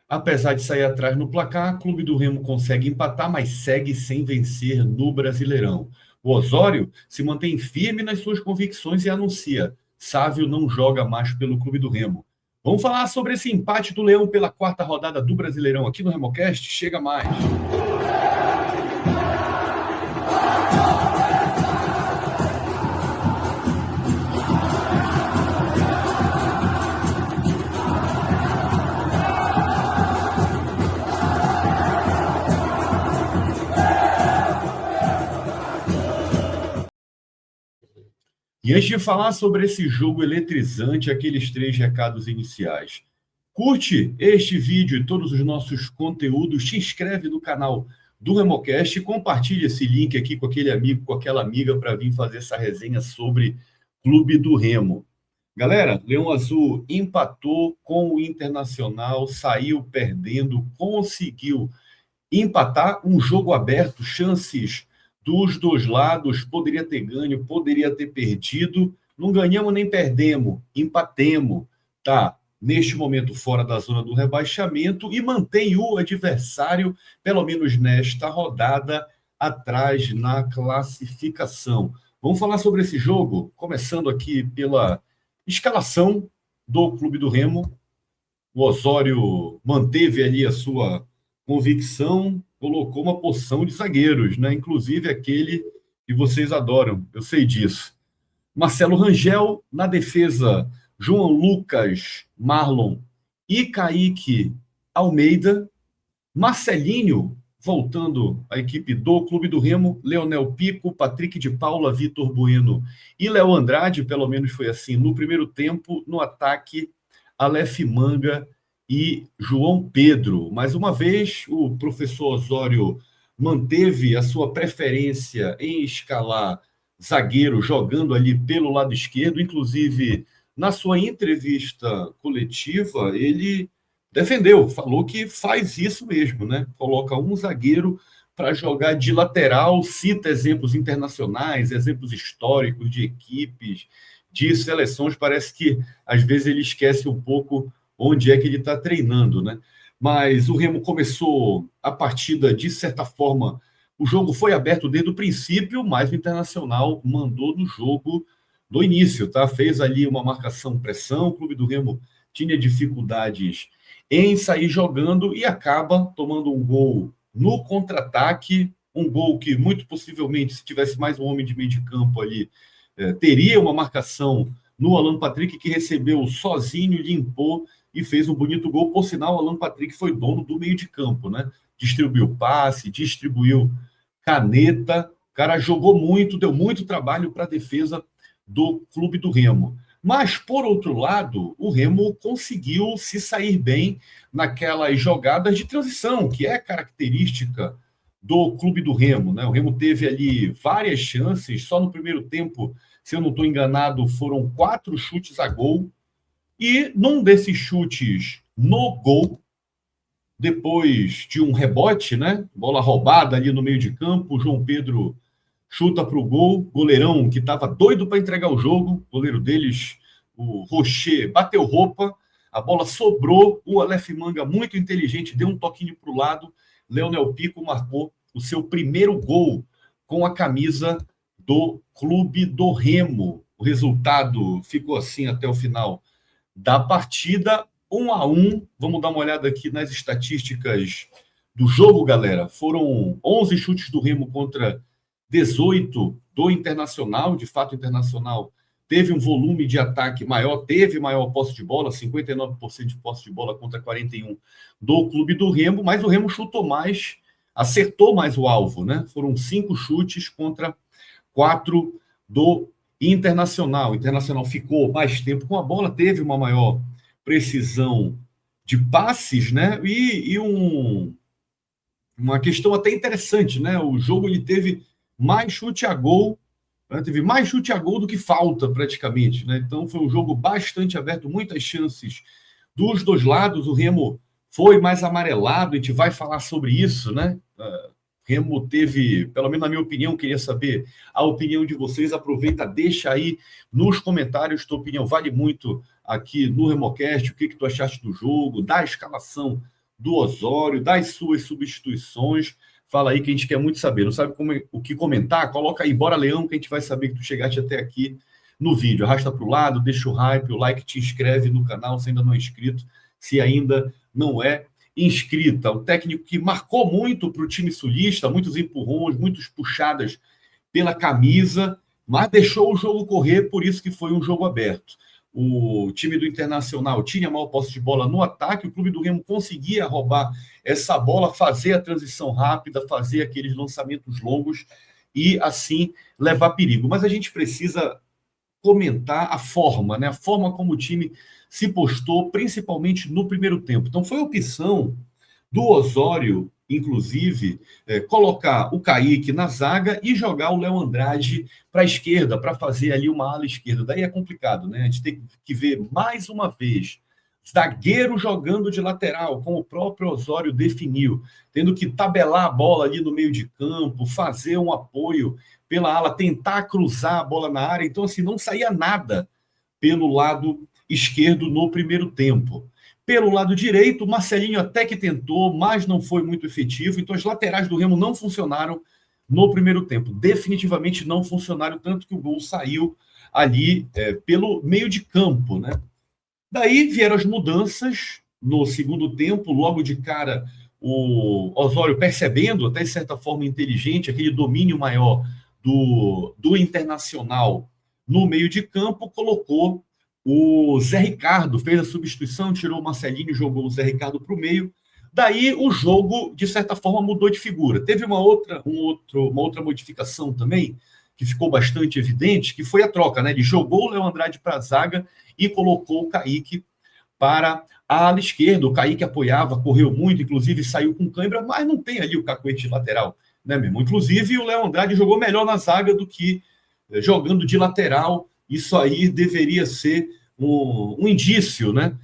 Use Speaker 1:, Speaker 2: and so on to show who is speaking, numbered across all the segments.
Speaker 1: Apesar de sair atrás no placar, o Clube do Remo consegue empatar, mas segue sem vencer no Brasileirão. O Osório se mantém firme nas suas convicções e anuncia: Sávio não joga mais pelo Clube do Remo. Vamos falar sobre esse empate do Leão pela quarta rodada do Brasileirão aqui no RemoCast? Chega mais! E antes de falar sobre esse jogo eletrizante, aqueles 3 recados iniciais. Curte este vídeo e todos os nossos conteúdos, te inscreve no canal do RemoCast e compartilha esse link aqui com aquele amigo, com aquela amiga para vir fazer essa resenha sobre Clube do Remo. Galera, Leão Azul empatou com o Internacional, saiu perdendo, conseguiu empatar um jogo aberto, chances dos dois lados, poderia ter ganho, poderia ter perdido, não ganhamos nem perdemos, empatemos, tá neste momento fora da zona do rebaixamento e mantém o adversário, pelo menos nesta rodada, atrás na classificação. Vamos falar sobre esse jogo, começando aqui pela escalação do Clube do Remo. O Osório manteve ali a sua convicção, colocou uma porção de zagueiros, né? Inclusive aquele que vocês adoram, eu sei disso. Marcelo Rangel, na defesa, João Lucas, Marlon e Kaique Almeida. Marcelinho, voltando à equipe do Clube do Remo, Leonel Pico, Patrick de Paula, Vitor Bueno e Léo Andrade, pelo menos foi assim no primeiro tempo. No ataque, Aleph Manga e João Pedro. Mais uma vez, o professor Osório manteve a sua preferência em escalar zagueiro jogando ali pelo lado esquerdo. Inclusive, na sua entrevista coletiva, ele defendeu, falou que faz isso mesmo, né? Coloca um zagueiro para jogar de lateral, cita exemplos internacionais, exemplos históricos de equipes, de seleções. Parece que, às vezes, ele esquece um pouco onde é que ele está treinando, né? Mas o Remo começou a partida, de certa forma, o jogo foi aberto desde o princípio, mas o Internacional mandou no jogo do início, tá? Fez ali uma marcação-pressão, o Clube do Remo tinha dificuldades em sair jogando e acaba tomando um gol no contra-ataque, um gol que muito possivelmente, se tivesse mais um homem de meio de campo ali, teria uma marcação no Alan Patrick, que recebeu sozinho, limpou e fez um bonito gol. Por sinal, o Alan Patrick foi dono do meio de campo, né? Distribuiu passe, distribuiu caneta, o cara jogou muito, deu muito trabalho para a defesa do Clube do Remo. Mas, por outro lado, o Remo conseguiu se sair bem naquelas jogadas de transição, que é característica do Clube do Remo, né? O Remo teve ali várias chances, só no primeiro tempo, se eu não estou enganado, foram 4 chutes a gol, e num desses chutes no gol, depois de um rebote, né? Bola roubada ali no meio de campo, o João Pedro chuta para o gol, goleirão que estava doido para entregar o jogo, goleiro deles, o Rocher, bateu roupa, a bola sobrou, o Aleph Manga, muito inteligente, deu um toquinho para o lado, Leonel Pico marcou o seu primeiro gol com a camisa do Clube do Remo. O resultado ficou assim até o final da partida, 1-1. Vamos dar uma olhada aqui nas estatísticas do jogo, galera. Foram 11 chutes do Remo contra 18 do Internacional. De fato, o Internacional teve um volume de ataque maior, teve maior posse de bola, 59% de posse de bola contra 41% do Clube do Remo, mas o Remo chutou mais, acertou mais o alvo, né? Foram 5 chutes contra 4 do Internacional. O Internacional ficou mais tempo com a bola, teve uma maior precisão de passes, né? E uma questão até interessante, né? O jogo ele teve mais chute a gol, né? Teve mais chute a gol do que falta, praticamente, né? Então foi um jogo bastante aberto, muitas chances dos dois lados. O Remo foi mais amarelado, a gente vai falar sobre isso, né? Remo teve, pelo menos na minha opinião, queria saber a opinião de vocês. Aproveita, deixa aí nos comentários, tua opinião vale muito aqui no RemoCast, o que tu achaste do jogo, da escalação do Osório, das suas substituições. Fala aí que a gente quer muito saber. Não sabe o que comentar? Coloca aí, bora Leão, que a gente vai saber que tu chegaste até aqui no vídeo. Arrasta para o lado, deixa o hype, o like, te inscreve no canal se ainda não é inscrito, se ainda não é inscrita. Um técnico que marcou muito para o time sulista, muitos empurrões, muitas puxadas pela camisa, mas deixou o jogo correr, por isso que foi um jogo aberto. O time do Internacional tinha maior posse de bola no ataque, o Clube do Remo conseguia roubar essa bola, fazer a transição rápida, fazer aqueles lançamentos longos e, assim, levar perigo. Mas a gente precisa comentar a forma, né? A forma como o time se postou, principalmente no primeiro tempo. Então, foi a opção do Osório, inclusive, colocar o Kaique na zaga e jogar o Léo Andrade para a esquerda, para fazer ali uma ala esquerda. Daí é complicado, né? A gente tem que ver mais uma vez zagueiro jogando de lateral, como o próprio Osório definiu, tendo que tabelar a bola ali no meio de campo, fazer um apoio pela ala, tentar cruzar a bola na área. Então, assim, não saía nada pelo lado esquerdo no primeiro tempo. Pelo lado direito, o Marcelinho até que tentou, mas não foi muito efetivo. Então, as laterais do Remo não funcionaram no primeiro tempo. Definitivamente não funcionaram, tanto que o gol saiu ali pelo meio de campo, né? Daí vieram as mudanças no segundo tempo, logo de cara o Osório percebendo, até de certa forma inteligente, aquele domínio maior do Internacional no meio de campo, colocou o Zé Ricardo, fez a substituição, tirou o Marcelinho e jogou o Zé Ricardo para o meio. Daí o jogo, de certa forma, mudou de figura. Teve uma outra modificação também, que ficou bastante evidente, que foi a troca, né? Ele jogou o Léo Andrade para a zaga e colocou o Kaique para a ala esquerda. O Kaique apoiava, correu muito, inclusive saiu com cãibra, mas não tem ali o cacuete lateral, né, meu irmão? Inclusive, o Léo Andrade jogou melhor na zaga do que jogando de lateral. Isso aí deveria ser um indício, né?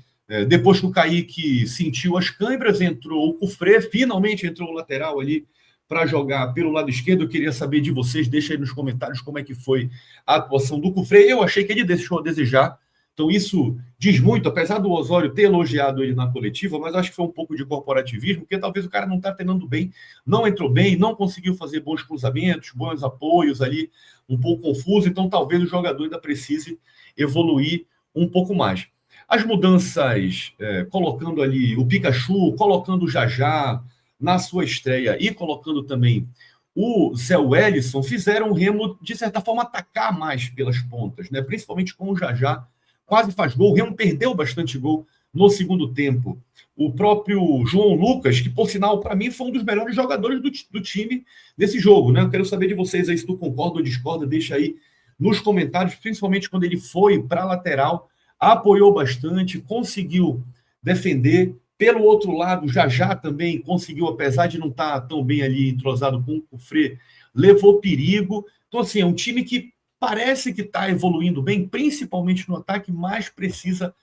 Speaker 1: Depois que o Kaique sentiu as câimbras, entrou o Cufré, finalmente entrou o lateral ali para jogar pelo lado esquerdo. Eu queria saber de vocês, deixa aí nos comentários como é que foi a atuação do Cufré. Eu achei que ele deixou a desejar, então isso diz muito, apesar do Osório ter elogiado ele na coletiva, mas acho que foi um pouco de corporativismo, porque talvez o cara não está treinando bem, não entrou bem, não conseguiu fazer bons cruzamentos, bons apoios ali, um pouco confuso, então talvez o jogador ainda precise evoluir um pouco mais. As mudanças, colocando ali o Pikachu, colocando o Jajá na sua estreia e colocando também o Zé Wellison, fizeram o Remo, de certa forma, atacar mais pelas pontas, né? Principalmente com o Jajá, quase faz gol. O Remo perdeu bastante gol no segundo tempo. O próprio João Lucas, que, por sinal, para mim, foi um dos melhores jogadores do time nesse jogo, né? Eu quero saber de vocês aí se tu concorda ou discorda, deixa aí nos comentários, principalmente quando ele foi para a lateral, apoiou bastante, conseguiu defender. Pelo outro lado, já também conseguiu, apesar de não estar tão bem ali entrosado com o Cufré, levou perigo. Então, assim, é um time que parece que está evoluindo bem, principalmente no ataque, mas precisa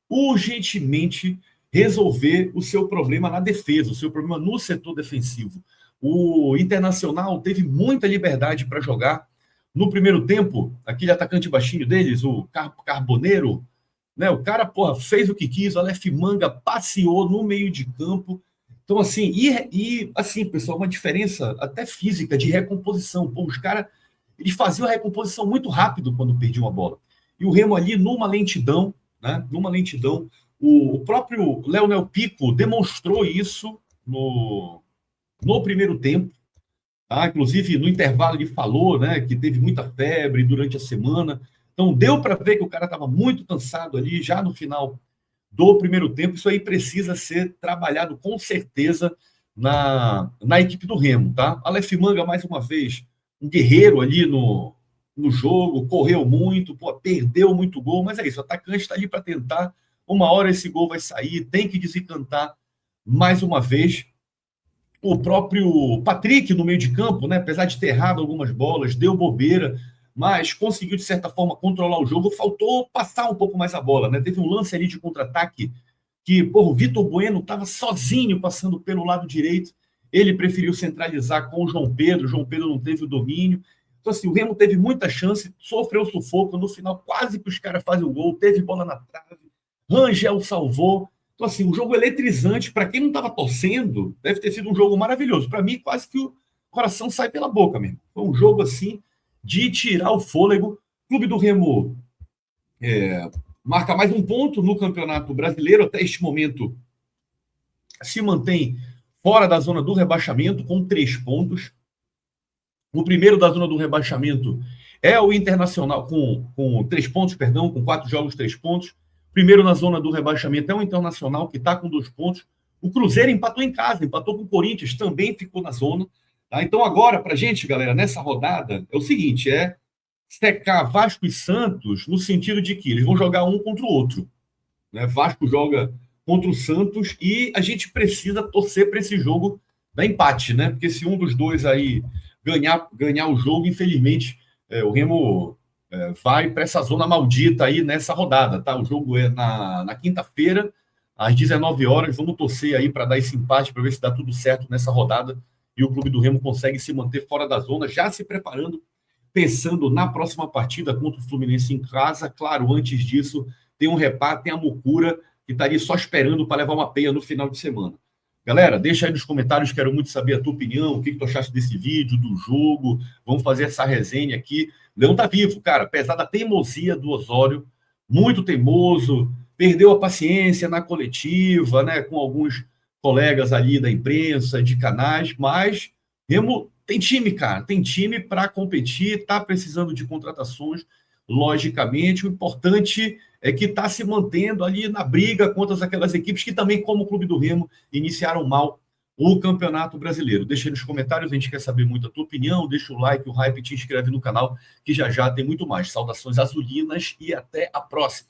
Speaker 1: urgentemente resolver o seu problema na defesa, o seu problema no setor defensivo. O Internacional teve muita liberdade para jogar. No primeiro tempo, aquele atacante baixinho deles, o Carboneiro, né? O cara, porra, fez o que quis, o Aleph Manga passeou no meio de campo. Então, assim, assim, pessoal, uma diferença até física de recomposição. Pô, os caras, eles faziam a recomposição muito rápido quando perdiam a bola. E o Remo ali, numa lentidão, né? Numa lentidão, o próprio Leonel Pico demonstrou isso no primeiro tempo. Tá? Inclusive, no intervalo, ele falou, né, que teve muita febre durante a semana. Então, deu para ver que o cara estava muito cansado ali, já no final do primeiro tempo. Isso aí precisa ser trabalhado com certeza na equipe do Remo. Tá? Aleph Manga, mais uma vez, um guerreiro ali no jogo, correu muito, perdeu muito gol, mas é isso, o atacante está ali para tentar. Uma hora esse gol vai sair, tem que desencantar mais uma vez. O próprio Patrick no meio de campo, né, apesar de ter errado algumas bolas, deu bobeira, mas conseguiu, de certa forma, controlar o jogo. Faltou passar um pouco mais a bola, né? Teve um lance ali de contra-ataque que, o Vitor Bueno estava sozinho passando pelo lado direito. Ele preferiu centralizar com o João Pedro. O João Pedro não teve o domínio. Então, assim, o Remo teve muita chance, sofreu sufoco. No final, quase que os caras fazem o gol. Teve bola na trave. Rangel salvou. Então, assim, um jogo eletrizante, para quem não estava torcendo, deve ter sido um jogo maravilhoso. Para mim, quase que o coração sai pela boca mesmo. Foi um jogo, assim, de tirar o fôlego. O Clube do Remo marca mais um ponto no Campeonato Brasileiro. Até este momento, se mantém fora da zona do rebaixamento, com 3 pontos. O primeiro da zona do rebaixamento é o Internacional, com 3 pontos, perdão, com 4 jogos, 3 pontos. Primeiro na zona do rebaixamento é o Internacional, que está com 2 pontos. O Cruzeiro empatou em casa, empatou com o Corinthians, também ficou na zona. Tá? Então agora, para a gente, galera, nessa rodada, é o seguinte, secar Vasco e Santos no sentido de que eles vão jogar um contra o outro. Né? Vasco joga contra o Santos e a gente precisa torcer para esse jogo dar empate, né? Porque se um dos dois aí ganhar o jogo, infelizmente, o Remo vai para essa zona maldita aí nessa rodada, tá? O jogo é na quinta-feira, às 19 horas. Vamos torcer aí para dar esse empate, para ver se dá tudo certo nessa rodada e o Clube do Remo consegue se manter fora da zona, já se preparando, pensando na próxima partida contra o Fluminense em casa. Claro, antes disso, tem um repá, tem a Mucura, que estaria só esperando para levar uma peia no final de semana. Galera, deixa aí nos comentários, quero muito saber a tua opinião, o que tu achaste desse vídeo, do jogo. Vamos fazer essa resenha aqui. Leão tá vivo, cara, apesar da teimosia do Osório, muito teimoso, perdeu a paciência na coletiva, né, com alguns colegas ali da imprensa, de canais, mas Remo tem time, cara, tem time para competir, tá precisando de contratações, logicamente. O importante é que está se mantendo ali na briga contra aquelas equipes que também, como o Clube do Remo, iniciaram mal o Campeonato Brasileiro. Deixa aí nos comentários, a gente quer saber muito a tua opinião, deixa o like, o hype, te inscreve no canal, que já já tem muito mais. Saudações azulinas e até a próxima.